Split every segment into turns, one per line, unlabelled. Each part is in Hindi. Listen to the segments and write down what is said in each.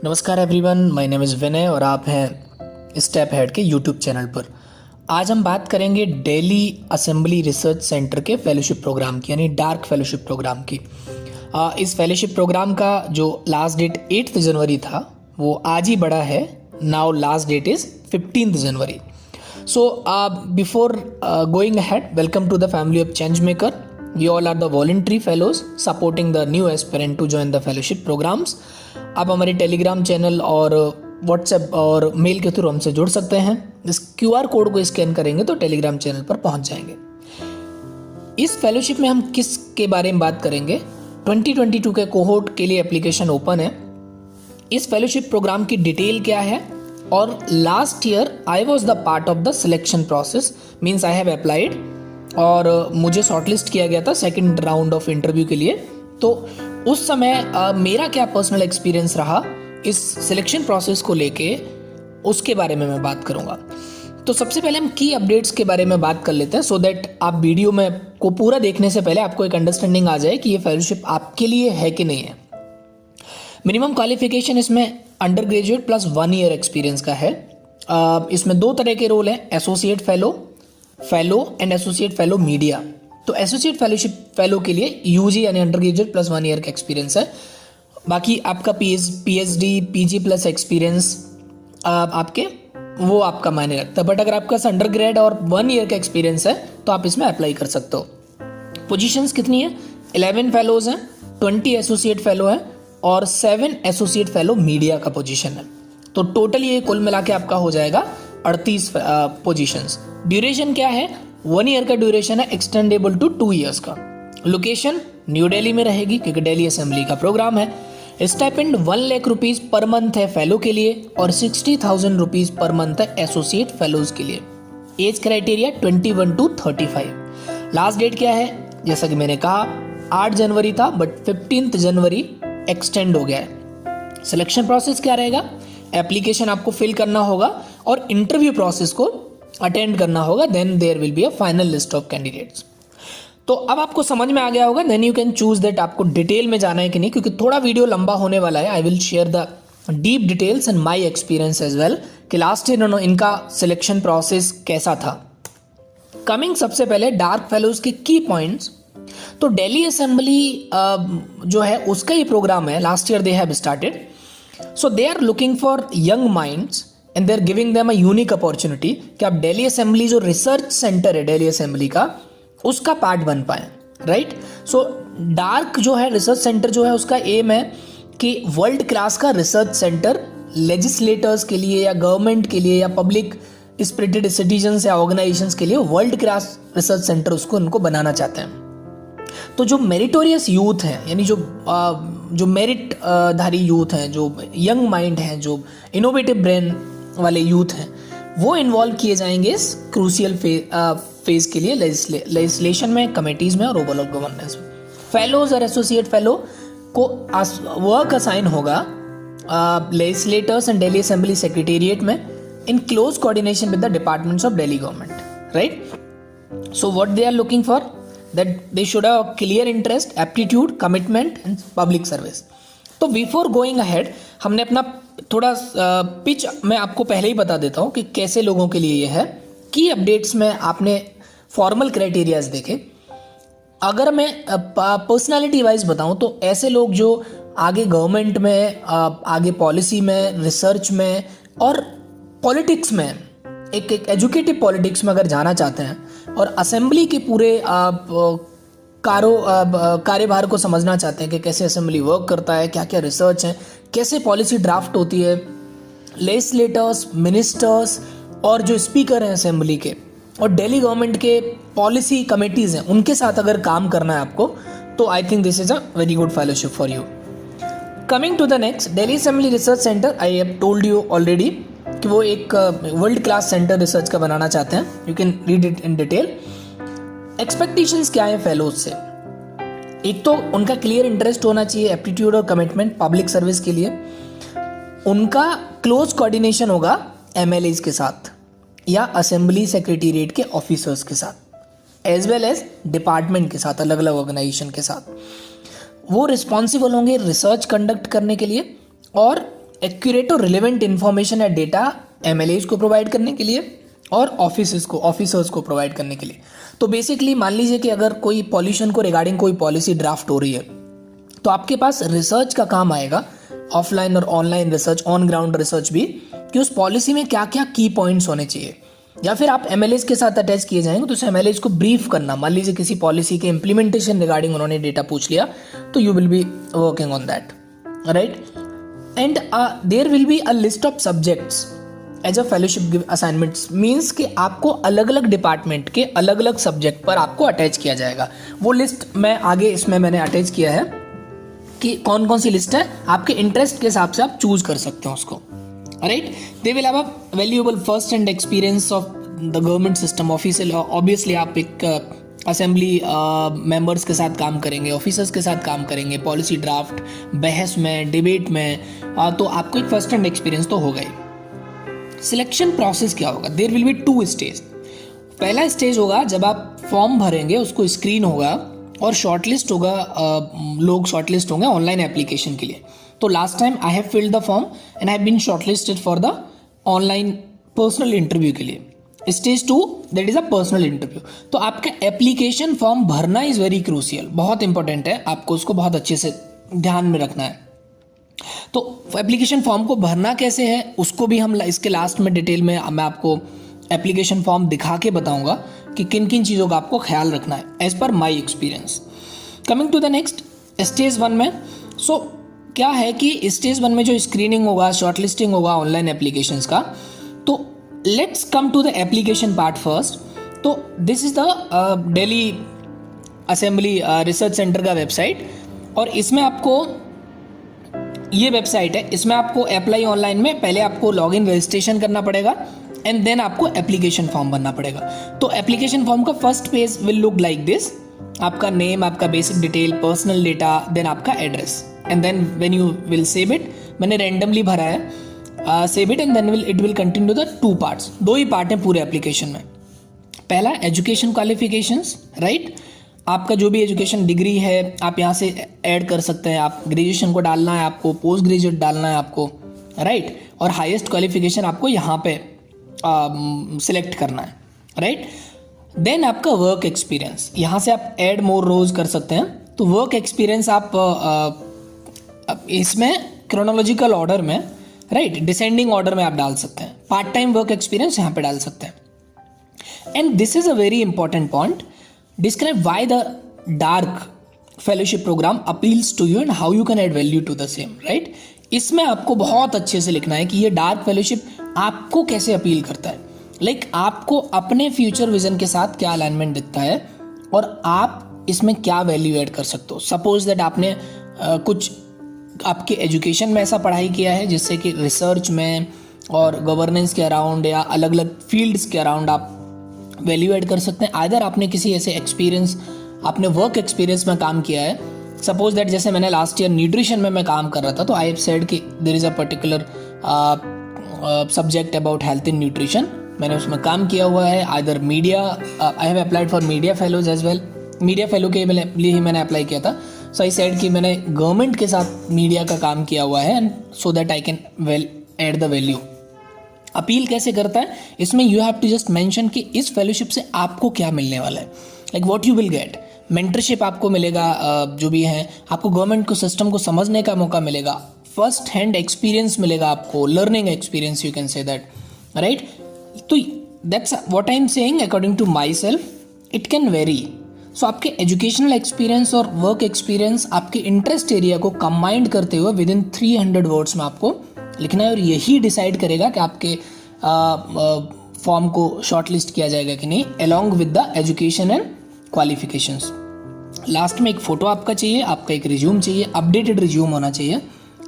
नमस्कार एवरीवन, माय नेम इज़ विनय और आप हैं स्टेप हेड के यूट्यूब चैनल पर। आज हम बात करेंगे दिल्ली असेंबली रिसर्च सेंटर के फेलोशिप प्रोग्राम की, यानी डार्क फेलोशिप प्रोग्राम की। इस फेलोशिप प्रोग्राम का जो लास्ट डेट 8 जनवरी था वो आज ही बढ़ा है। Now last date is 15 January. So before going ahead, welcome to the family of change maker. We all are the voluntary fellows supporting the new aspirant to join the fellowship programs. आप हमारे टेलीग्राम चैनल और व्हाट्सएप और मेल के थ्रू हमसे जुड़ सकते हैं। इस QR कोड को स्कैन करेंगे तो टेलीग्राम चैनल पर पहुंच जाएंगे। इस फेलोशिप में हम किस के बारे में बात करेंगे? 2022 के कोहोर्ट के लिए एप्लीकेशन ओपन है। इस फेलोशिप प्रोग्राम की डिटेल क्या है? और last year I was the part of the selection process, means I have applied और मुझे शॉर्टलिस्ट किया गया था सेकंड राउंड ऑफ इंटरव्यू के लिए। तो उस समय मेरा क्या पर्सनल एक्सपीरियंस रहा इस सिलेक्शन प्रोसेस को लेके, उसके बारे में मैं बात करूंगा। तो सबसे पहले हम की अपडेट्स के बारे में बात कर लेते हैं, सो दैट आप वीडियो में को पूरा देखने से पहले आपको एक अंडरस्टैंडिंग आ जाए कि ये फेलोशिप आपके लिए है कि नहीं है। मिनिमम क्वालिफिकेशन इसमें under graduate plus 1 year experience का है। इसमें 2 तरह के रोल हैं, associate fellow and associate fellow media. तो एसोसिएट फेलोशिप फेलो के लिए यूजी यानी अंडर ग्रेजुएट प्लस 1 ईयर का एक्सपीरियंस है। बाकी आपका पीएचडी पीजी प्लस एक्सपीरियंस वो आपका मायने रखता है। बट अगर आपका अंडर ग्रेड और 1 ईयर का एक्सपीरियंस है तो आप इसमें अप्लाई कर सकते हो। पोजीशंस कितनी है? 11 फेलोज हैं, 20 एसोसिएट फेलो है और 7 एसोसिएट फेलो मीडिया का पोजीशन है। तो टोटल ये कुल मिला के आपका हो जाएगा 38 पोजीशंस। ड्यूरेशन क्या है? 1 ईयर का ड्यूरेशन है, एक्सटेंडेबल टू 2 ईयर्स का। लोकेशन न्यू दिल्ली में रहेगी क्योंकि दिल्ली असेंबली का प्रोग्राम है। Stipend 1 lakh rupees per month है फेलो के लिए और 60,000 रुपीज पर मंथ है एसोसिएट फेलोज के लिए। Age criteria 21 to 35। Last date क्या है? जैसा कि मैंने कहा 8 जनवरी था, बट 15 जनवरी एक्सटेंड हो गया है। सिलेक्शन प्रोसेस क्या रहेगा? एप्लीकेशन आपको फिल करना होगा और इंटरव्यू प्रोसेस को अटेंड करना होगा। Then there will be a final list of candidates. तो अब आपको समझ में आ गया होगा, then you can choose that आपको डिटेल में जाना है कि नहीं, क्योंकि थोड़ा वीडियो लंबा होने वाला है। I will share the deep details and my experience as well कि लास्ट ईयर इनका सिलेक्शन प्रोसेस कैसा था। कमिंग सबसे पहले डार्क फेलोज के की पॉइंट्स। तो दिल्ली असेंबली जो है उसका ये प्रोग्राम है, last year they have started. So they are looking for young minds and they are giving them a unique opportunity कि आप दिल्ली असेंबली जो रिसर्च सेंटर है दिल्ली असेंबली का, उसका पार्ट बन पाए, राइट। सो डार्क जो है रिसर्च सेंटर जो है उसका एम है कि वर्ल्ड क्लास का रिसर्च सेंटर लेजिस्लेटर्स के लिए या गवर्नमेंट के लिए या पब्लिक स्पिरिटेड सिटीजन्स या ऑर्गेनाइजेशंस के लिए वर्ल्ड क्लास रिसर्च सेंटर उसको उनको बनाना चाहते हैं। तो जो मेरिटोरियस यूथ हैं, यानी जो मेरिट धारी यूथ हैं, जो यंग माइंड हैं, जो इनोवेटिव ब्रेन वाले यूथ हैं, वो इन्वॉल्व किए जाएंगे इस क्रूशियल फेज के लिए लेजिस्लेशन में, कमेटीज में और ओवरऑल गवर्नेंस में। फेलोज और एसोसिएट फेलो को वर्क असाइन होगा legislators and Delhi assembly secretariat में in close coordination with the departments of Delhi government, right. So what they are looking for, that they should have clear interest, aptitude, commitment and public service. तो बिफोर गोइंग अहेड हमने अपना थोड़ा पिच मैं आपको पहले ही बता देता हूँ कि कैसे लोगों के लिए ये है। की अपडेट्स में आपने फॉर्मल क्राइटेरियाज देखे। अगर मैं पर्सनालिटी वाइज बताऊँ तो ऐसे लोग जो आगे गवर्नमेंट में, आगे पॉलिसी में, रिसर्च में और पॉलिटिक्स में, एक एजुकेटिव पॉलिटिक्स में अगर जाना चाहते हैं और असेंबली के पूरे कार्यभार को समझना चाहते हैं कि कैसे असेंबली वर्क करता है, क्या क्या रिसर्च है, कैसे पॉलिसी ड्राफ्ट होती है, लेजिस्लेटर्स, मिनिस्टर्स और जो स्पीकर हैं असेंबली के और दिल्ली गवर्नमेंट के पॉलिसी कमेटीज़ हैं, उनके साथ अगर काम करना है आपको, तो I think this is a very good fellowship for you. Coming to the next, Delhi assembly research centre, I have told you already कि वो एक वर्ल्ड क्लास सेंटर रिसर्च का बनाना चाहते हैं। You can read it in detail. Expectations क्या है फेलोज से? एक तो उनका क्लियर इंटरेस्ट होना चाहिए, एप्टीट्यूड और कमिटमेंट पब्लिक सर्विस के लिए। उनका क्लोज कोऑर्डिनेशन होगा एमएलएज के साथ या असेंबली सेक्रेटेरिएट के ऑफिसर्स के साथ, एज वेल एज डिपार्टमेंट के साथ, अलग अलग ऑर्गेनाइजेशन के साथ। वो रिस्पॉन्सिबल होंगे रिसर्च कंडक्ट करने के लिए और एक्यूरेट और रिलेवेंट इन्फॉर्मेशन या डेटा एमएलएज को प्रोवाइड करने के लिए और ऑफिसर्स को प्रोवाइड करने के लिए। तो बेसिकली मान लीजिए कि अगर कोई पॉल्यूशन को रिगार्डिंग कोई पॉलिसी ड्राफ्ट हो रही है तो आपके पास रिसर्च का काम आएगा, ऑफलाइन और online research, on ground research भी, कि उस पॉलिसी में क्या क्या की पॉइंट्स होने चाहिए। या फिर आप एमएलएज के साथ अटैच किए जाएंगे तो उस एमएलएज को ब्रीफ करना। मान लीजिए किसी पॉलिसी के इंप्लीमेंटेशन रिगार्डिंग उन्होंने डेटा पूछ लिया तो you will be working on that, right. And there will be a list of subjects as a fellowship assignments, means कि आपको अलग अलग डिपार्टमेंट के अलग अलग सब्जेक्ट पर आपको अटैच किया जाएगा। वो लिस्ट मैं आगे इसमें मैंने अटैच किया है कि कौन कौन सी लिस्ट है, आपके इंटरेस्ट के हिसाब से आप चूज कर सकते हो उसको, right. They will have a valuable first hand experience of the government system. Obviously आप एक असेंबली मेंबर्स के साथ काम करेंगे, ऑफिसर्स के साथ काम करेंगे, पॉलिसी ड्राफ्ट, बहस में, डिबेट में, तो आपको एक फर्स्ट हैंड एक्सपीरियंस तो होगा ही। सिलेक्शन प्रोसेस क्या होगा? There will be 2 stage. पहला स्टेज होगा जब आप फॉर्म भरेंगे, उसको स्क्रीन होगा और शॉर्टलिस्ट होगा, लोग शॉर्टलिस्ट होंगे ऑनलाइन एप्लीकेशन के लिए। तो last time I have filled the form and I have been shortlisted for the online personal interview के लिए। Stage 2 that is a personal interview. तो आपका एप्लीकेशन फॉर्म भरना इज वेरी क्रूशियल, बहुत इंपॉर्टेंट है, आपको उसको बहुत अच्छे से ध्यान में रखना है। तो एप्लीकेशन फॉर्म को भरना कैसे है उसको भी हम इसके लास्ट में डिटेल में मैं आपको एप्लीकेशन फॉर्म दिखा के बताऊंगा कि किन किन चीज़ों का आपको ख्याल रखना है as per my experience. Coming to the next stage 1 में, सो क्या है कि स्टेज 1 में जो स्क्रीनिंग होगा, शॉर्टलिस्टिंग होगा ऑनलाइन एप्लीकेशंस का। तो let's come to the application part first. तो this is the Delhi assembly research centre का वेबसाइट, और इसमें आपको ये वेबसाइट है, इसमें आपको अप्लाई ऑनलाइन में पहले आपको लॉगिन रजिस्ट्रेशन करना पड़ेगा एंड देन आपको एप्लीकेशन फॉर्म भरना पड़ेगा। तो एप्लीकेशन फॉर्म का first page will look like this. आपका नेम, आपका basic detail, personal data, then आपका address, and then when you will save it, मैंने रैंडमली भरा है, save it and then it will continue the 2 parts. 2 ही पार्ट हैं पूरे एप्लीकेशन में। पहला एजुकेशन क्वालिफिकेशंस, राइट। आपका जो भी एजुकेशन डिग्री है आप यहाँ से ऐड कर सकते हैं। आप ग्रेजुएशन को डालना है, आपको पोस्ट ग्रेजुएट डालना है आपको, राइट। और हाईएस्ट क्वालिफिकेशन आपको यहाँ पे सिलेक्ट करना है, राइट। देन आपका वर्क एक्सपीरियंस, यहाँ से आप ऐड मोर रोज कर सकते हैं। तो वर्क एक्सपीरियंस आप इसमें क्रोनोलॉजिकल ऑर्डर में, राइट, डिसेंडिंग ऑर्डर में आप डाल सकते हैं। पार्ट टाइम वर्क एक्सपीरियंस यहाँ पे डाल सकते हैं। And this is a very important point, describe why the dark fellowship program appeals to you and how you can add value to the same, right। इसमें आपको बहुत अच्छे से लिखना है कि ये डार्क फेलोशिप आपको कैसे अपील करता है, लाइक आपको अपने फ्यूचर विजन के साथ क्या अलाइनमेंट दिखता है और आप इसमें क्या वैल्यू ऐड कर सकते हो। सपोज दैट आपने कुछ आपके एजुकेशन में ऐसा पढ़ाई किया है जिससे कि रिसर्च में और गवर्नेंस के अराउंड या अलग अलग फील्ड्स के अराउंड आप वैल्यू ऐड कर सकते हैं। आइदर आपने किसी ऐसे एक्सपीरियंस, आपने वर्क एक्सपीरियंस में काम किया है। सपोज दैट जैसे मैंने लास्ट ईयर न्यूट्रिशन में मैं काम कर रहा था, तो आई हैव सेड कि there is a particular subject about health in nutrition, मैंने उसमें काम किया हुआ है। Either media, I have applied for media fellows as well, media fellow के लिए ही मैंने अप्लाई किया था। सो आई सेड कि मैंने गवर्नमेंट के साथ मीडिया का काम किया हुआ है and so that I can well add the value. Appeal कैसे करता है इसमें, you have to just mention कि इस फेलोशिप से आपको क्या मिलने वाला है, like what you will get. Mentorship आपको मिलेगा, जो भी है आपको गवर्नमेंट को सिस्टम को समझने का मौका मिलेगा, फर्स्ट हैंड एक्सपीरियंस मिलेगा आपको, learning experience you can say that, right. तो that's what I am saying according to my self, it can very. So आपके एजुकेशनल एक्सपीरियंस और वर्क एक्सपीरियंस आपके इंटरेस्ट एरिया को कंबाइंड करते हुए विद इन 300 वर्ड्स में आपको लिखना है, और यही डिसाइड करेगा कि आपके फॉर्म को शॉर्टलिस्ट किया जाएगा कि नहीं, along with the education and qualifications. Last में एक फोटो आपका चाहिए, आपका एक रिज्यूम चाहिए, अपडेटेड रिज्यूम होना चाहिए,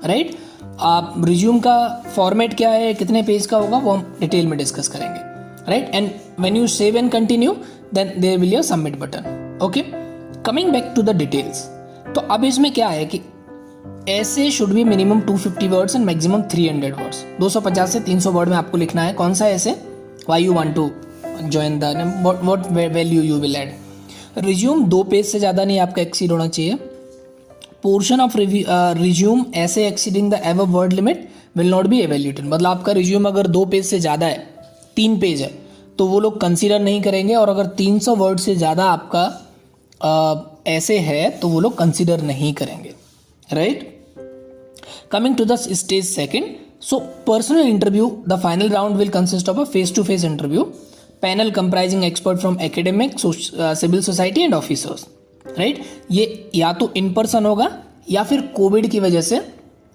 राइट। आप रिज्यूम का फॉर्मेट क्या है, कितने पेज का होगा, वो हम डिटेल में डिस्कस करेंगे, right. And when you save and continue then there will be a submit button, okay. Coming back to the details, तो अब इसमें क्या है कि essay should be minimum 250 words and maximum 300 words. 250 से 300 वर्ड में आपको लिखना है कौन सा essay, why you want to join the, what value you will add. Resume 2 page से ज़्यादा नहीं आपका एक्सीड होना चाहिए। Portion of resume essay exceeding the ever word limit will not be evaluated. मतलब आपका रिज्यूम अगर 2 पेज से ज़्यादा है, 3 पेज है, तो वो लोग कंसीडर नहीं करेंगे, और अगर 300 वर्ड से ज़्यादा आपका ऐसे है तो वो लोग कंसीडर नहीं करेंगे, right. Coming to the stage second, so personal interview, the final round will consist of a face to face interview, panel comprising expert from academic, civil society and officers, right. ये या तो इन पर्सन होगा या फिर कोविड की वजह से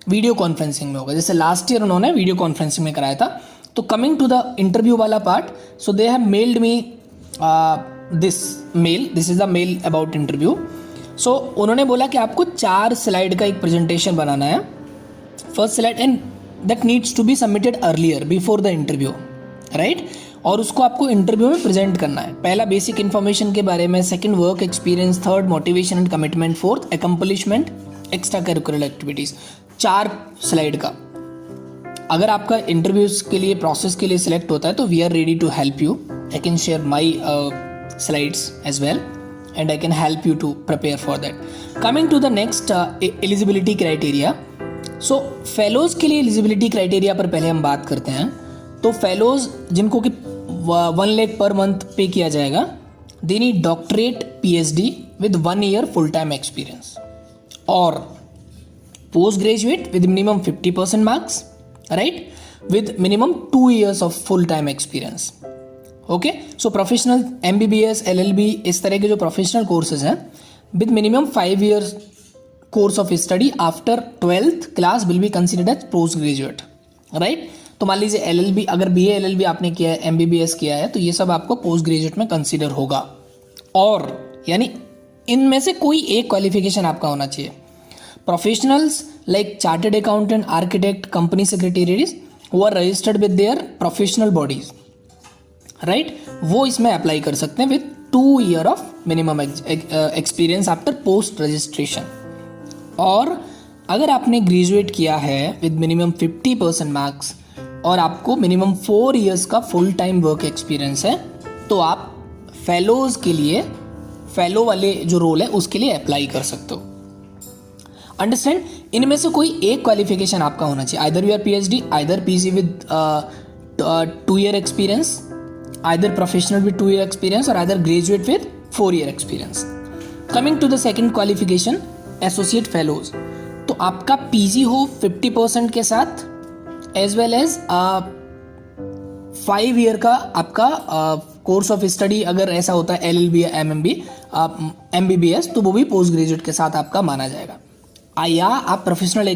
वीडियो कॉन्फ्रेंसिंग में होगा, जैसे लास्ट ईयर उन्होंने वीडियो कॉन्फ्रेंसिंग में कराया था। तो कमिंग टू द इंटरव्यू वाला part, so they have mailed me this is the mail about interview. So उन्होंने बोला कि आपको 4 स्लाइड का एक प्रेजेंटेशन बनाना है, first slide, and that needs to be submitted earlier before the interview, right. और उसको आपको इंटरव्यू में प्रेजेंट करना है। पहला बेसिक इन्फॉर्मेशन के बारे में, second work experience, third motivation and commitment, fourth accomplishment, extra curricular activities. 4 slide का। अगर आपका इंटरव्यूज के लिए प्रोसेस के लिए सिलेक्ट होता है तो we are ready to help you. I can share my slides as well and I can help you to prepare for that. Coming to the next eligibility criteria. So fellows के लिए एलिजिबिलिटी क्राइटेरिया पर पहले हम बात करते हैं। तो फेलोज जिनको कि 1 लाख पर मंथ पे किया जाएगा, they need doctorate PhD with 1 year full time experience, और post graduate with minimum 50% marks, right, with minimum 2 years of full time experience. Okay, so professional MBBS LLB इस तरह के जो प्रोफेशनल कोर्सेज हैं with minimum 5 years course of study after 12th class will be considered as post graduate, right. तो मान लीजिए LLB, अगर BA LLB आपने किया है, MBBS किया है, तो ये सब आपको पोस्ट ग्रेजुएट में कंसिडर होगा। और यानी इनमें से कोई एक क्वालिफिकेशन आपका होना चाहिए। Professionals like chartered accountant, architect, company secretaries who are registered with their professional bodies, right, वो इसमें अप्लाई कर सकते हैं with 2 year of minimum experience after post registration. और अगर आपने ग्रेजुएट किया है विद मिनिमम 50% मार्क्स और आपको मिनिमम 4 years का फुल टाइम वर्क एक्सपीरियंस है, तो आप फेलोज के लिए, फेलो वाले जो रोल है उसके लिए अप्लाई कर सकते हो। अंडरस्टैंड, इनमें से कोई एक क्वालिफिकेशन आपका होना चाहिए। Either you are PhD, either PG with 2 year experience, either professional with 2 year experience, और either graduate with 4 year experience. Coming to the second qualification, associate fellows. तो आपका PG हो 50% के साथ, एज वेल एज 5 year का आपका कोर्स ऑफ स्टडी, अगर ऐसा होता है LLB या MMB, MBBS, तो वो भी पोस्ट ग्रेजुएट के साथ आपका माना जाएगा। या आप प्रोफेशनल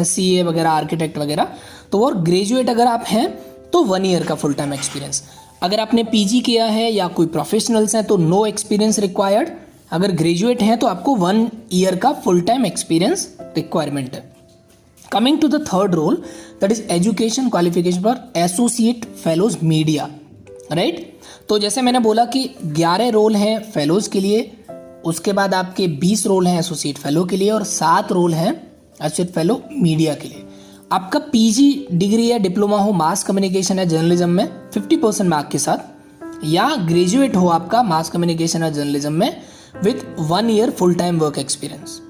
CA वगैरह, आर्किटेक्ट वगैरह, तो वो ग्रेजुएट अगर आप हैं तो 1 year का फुल टाइम एक्सपीरियंस। अगर आपने PG किया है या कोई प्रोफेशनल्स हैं तो नो एक्सपीरियंस रिक्वायर्ड। अगर ग्रेजुएट हैं तो आपको 1 year का फुल टाइम एक्सपीरियंस रिक्वायरमेंट है। Coming to the third role, that is education qualification for associate fellows media, right. तो जैसे मैंने बोला कि 11 रोल हैं फेलोज के लिए, उसके बाद आपके 20 रोल हैं एसोसिएट फेलो के लिए, और 7 रोल हैं एसोसिएट फेलो मीडिया के लिए। आपका PG डिग्री या डिप्लोमा हो मास कम्युनिकेशन या जर्नलिज्म में 50% मार्क के साथ, या ग्रेजुएट हो आपका मास कम्युनिकेशन या जर्नलिज्म में with 1 year full time work experience,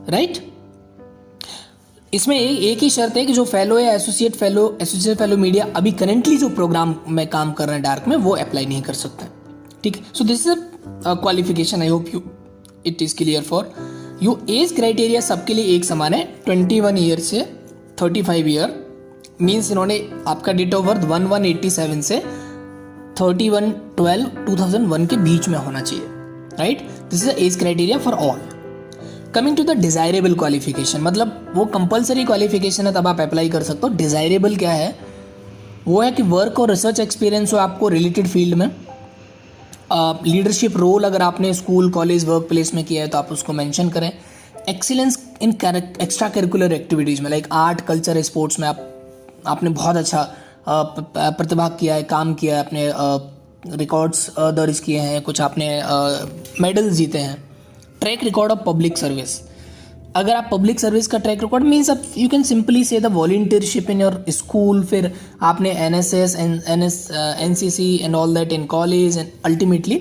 right. इसमें एक ही शर्त है कि जो फेलो या एसोसिएट फेलो मीडिया अभी करेंटली जो प्रोग्राम में काम कर रहे हैं डार्क में, वो अप्लाई नहीं कर सकते, ठीक है। So this is a qualification, I hope you it is clear for you. Age criteria सबके लिए एक समान है, 21 year से 35 year, मीन्स इन्होंने आपका डेट ऑफ बर्थ 1187 से 31/12/2001 के बीच में होना चाहिए, right. This is age criteria for all. Coming to the desirable qualification, मतलब वो कंपलसरी क्वालिफिकेशन है तब आप अप्लाई कर सकते हो। डिजायरेबल क्या है? वो है कि वर्क और रिसर्च एक्सपीरियंस हो आपको रिलेटेड फील्ड में, लीडरशिप रोल अगर आपने स्कूल, कॉलेज, वर्क प्लेस में किया है तो आप उसको मेंशन करें। Excellence in extra curricular activities में, लाइक आर्ट, कल्चर, स्पोर्ट्स में आपने बहुत अच्छा प्रतिभा किया है, काम किया है, आपने रिकॉर्ड्स दर्ज किए हैं, कुछ आपने मेडल्स जीते हैं। Track record of public service, अगर आप पब्लिक सर्विस का ट्रैक रिकॉर्ड मीन्स आप you can simply say the volunteership in your school, फिर आपने NSS, NCC and all that in college, and ultimately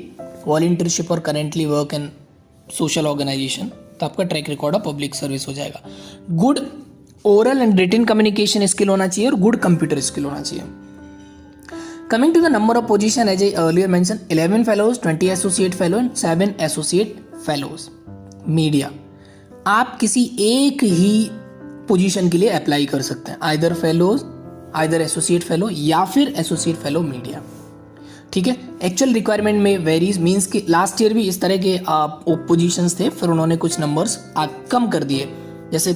volunteership और currently work in social organisation, तो आपका track record of public service हो जाएगा। Good oral and written communication skill होना चाहिए और गुड कंप्यूटर स्किल होना चाहिए. Coming to the number of position, as I earlier mentioned, 11 fellows, 20 associate fellow and 7 associate fellows. Media, आप किसी एक ही पोजीशन के लिए अप्लाई कर सकते हैं, either fellows, either associate fellow या फिर एसोसिएट फेलो मीडिया. ठीक है. एक्चुअल रिक्वायरमेंट में वेरीज, मीन्स कि लास्ट ईयर भी इस तरह के पोजीशंस थे, फिर उन्होंने कुछ नंबर्स कम कर दिए. जैसे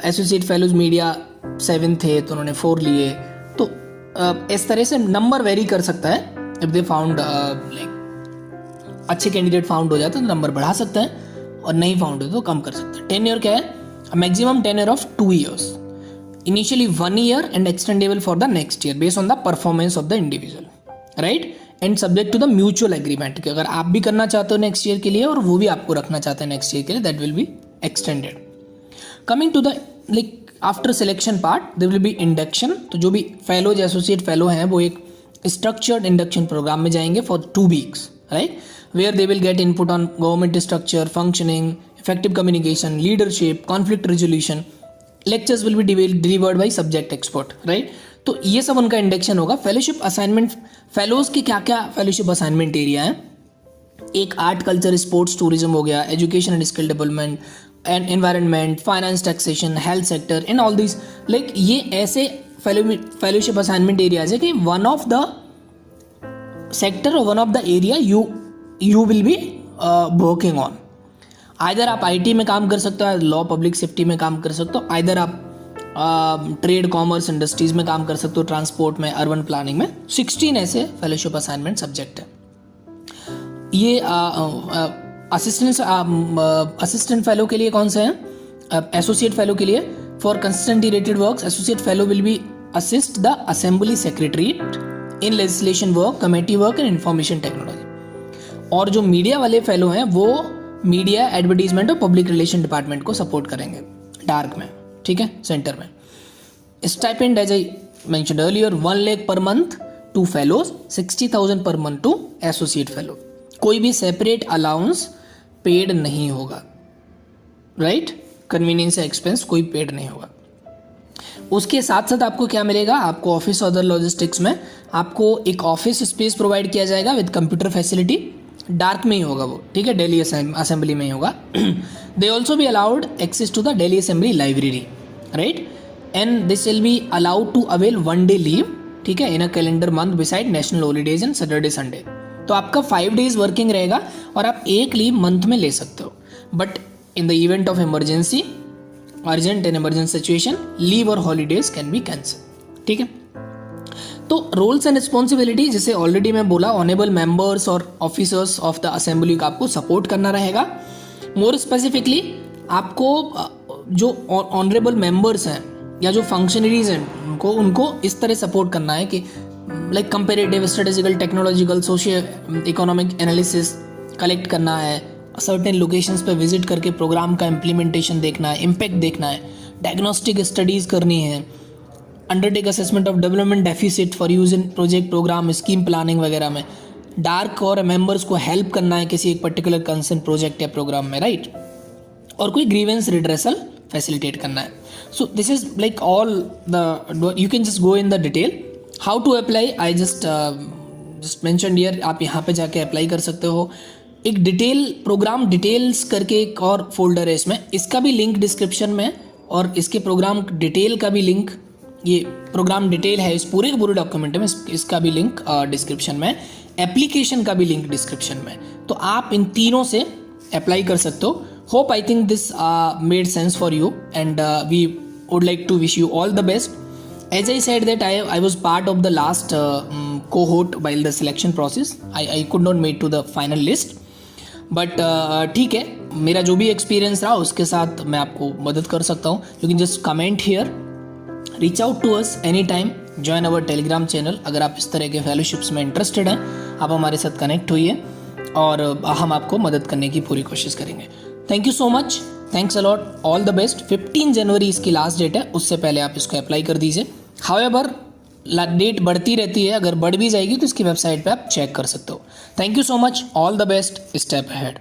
एसोसिएट फेलोज मीडिया 7 थे तो उन्होंने 4 लिए. तो इस तरह से नंबर वेरी कर सकता है. इफ दे फाउंड लाइक अच्छे कैंडिडेट फाउंड हो जाते हैं तो नंबर बढ़ा सकते हैं, और नहीं फाउंड हो तो कम कर सकते हैं. टेन्योर क्या है? Maximum tenure of 2 years, initially 1 year and extendable for the next year based on the performance of the individual, right. And subject to the mutual agreement कि अगर आप भी करना चाहते हो नेक्स्ट ईयर के लिए और वो भी आपको रखना चाहते हैं नेक्स्ट ईयर के लिए, that will be extended. Coming to the like after selection part there will be induction. तो जो भी फेलोज एसोसिएट फेलो हैं वो एक स्ट्रक्चर्ड इंडक्शन प्रोग्राम में जाएंगे for 2 weeks, right, where they will get input on government structure, functioning, effective communication, leadership, conflict resolution. Lectures will be delivered by subject expert, right. तो ये सब उनका इंडक्शन होगा. फेलोशिप असाइनमेंट, फेलोज के क्या क्या फेलोशिप असाइनमेंट एरिया हैं? एक आर्ट, कल्चर, स्पोर्ट्स, टूरिज्म हो गया, education and skill development and environment, finance, taxation, health sector, in all this. Like ये ऐसे फेलोशिप असाइनमेंट एरियाज है कि वन ऑफ द सेक्टर और one of the area you will be working on. Either आप आईटी में काम कर सकते हो, लॉ, पब्लिक सेफ्टी में काम कर सकते हो, आइदर आप ट्रेड, कॉमर्स, इंडस्ट्रीज में काम कर सकते हो, ट्रांसपोर्ट में, अर्बन प्लानिंग में. 16 ऐसे फेलोशिप असाइनमेंट सब्जेक्ट है. ये असिस्टेंट फेलो के लिए कौन से हैं? एसोसिएट फेलो के लिए for consistently rated works, associate fellow will be assist the assembly secretariat in legislation work, committee work and information technology. और जो मीडिया वाले फेलो हैं वो मीडिया, एडवर्टीजमेंट और पब्लिक रिलेशन डिपार्टमेंट को सपोर्ट करेंगे डार्क में. ठीक है, सेंटर में. Stipend as I mentioned earlier 1 lakh per month to fellows, 60,000 per month to associate fellow. कोई भी सेपरेट अलाउंस पेड नहीं होगा, राइट. कन्वीनियंस या एक्सपेंस कोई पेड नहीं होगा. उसके साथ साथ आपको क्या मिलेगा? आपको ऑफिस अदर लॉजिस्टिक्स में आपको एक ऑफिस स्पेस प्रोवाइड किया जाएगा विद कंप्यूटर फैसिलिटी. डार्क में ही होगा वो, ठीक है, दिल्ली असेंबली में ही होगा. They also be allowed access to the Delhi assembly library, right. And this will be allowed to avail 1 day leave, ठीक है, in a calendar month beside national holidays and Saturday Sunday. तो आपका 5 days वर्किंग रहेगा और आप एक लीव मंथ में ले सकते हो. But in the event of emergency, urgent and emergency situation, leave और हॉलीडेज कैन बी कैंसिल. ठीक है. तो रोल्स एंड रिस्पॉन्सिबिलिटी, जैसे ऑलरेडी मैं बोला, ऑनेबल मेंबर्स और ऑफिसर्स ऑफ द असेंबली का आपको सपोर्ट करना रहेगा. मोर स्पेसिफिकली आपको जो ऑनरेबल मेंबर्स हैं या जो फंक्शनरीज हैं उनको इस तरह सपोर्ट करना है कि like comparative, strategical, technological, socio economic analysis collect करना है, सर्टेन लोकेशंस पे विजिट करके प्रोग्राम का इम्प्लीमेंटेशन देखना है, इम्पैक्ट देखना है, डायग्नोस्टिक स्टडीज़ करनी है, undertake assessment of development deficit for use in project, program, scheme planning वगैरह में. डार्क और मेंबर्स को हेल्प करना है किसी एक पर्टिकुलर कंसर्न प्रोजेक्ट या प्रोग्राम में, राइट. और कोई ग्रीवेंस रिड्रेसल फैसिलिटेट करना है. So this is like all the, you can just go in the detail how to apply. I just mention here, आप यहाँ पे जाके अप्लाई कर सकते हो. एक डिटेल प्रोग्राम डिटेल्स करके एक और फोल्डर है इसमें, इसका भी लिंक डिस्क्रिप्शन में, और इसके प्रोग्राम डिटेल का भी लिंक, ये प्रोग्राम डिटेल है इस पूरे के पूरे डॉक्यूमेंट में, इसका भी लिंक डिस्क्रिप्शन में, एप्लीकेशन का भी लिंक डिस्क्रिप्शन में. तो आप इन तीनों से अप्लाई कर सकते हो. Hope I think this made sense for you and we would like to wish you all the best. As I said that I was part of the last cohort while the selection process. I could not make to the final list. But ठीक है, मेरा जो भी एक्सपीरियंस रहा उसके साथ मैं आपको मदद कर सकता हूँ. You can just comment here, reach out to us anytime, join our telegram channel. अगर आप इस तरह के फेलोशिप्स में इंटरेस्टेड हैं, आप हमारे साथ कनेक्ट होइए और हम आपको मदद करने की पूरी कोशिश करेंगे. Thank you so much, thanks a lot, all the best. 15 जनवरी इसकी लास्ट डेट है, उससे पहले आप इसको अप्लाई कर दीजिए. हाउएवर डेट बढ़ती रहती है, अगर बढ़ भी जाएगी तो इसकी वेबसाइट पे आप चेक कर सकते हो. Thank you so much, all the best, step ahead.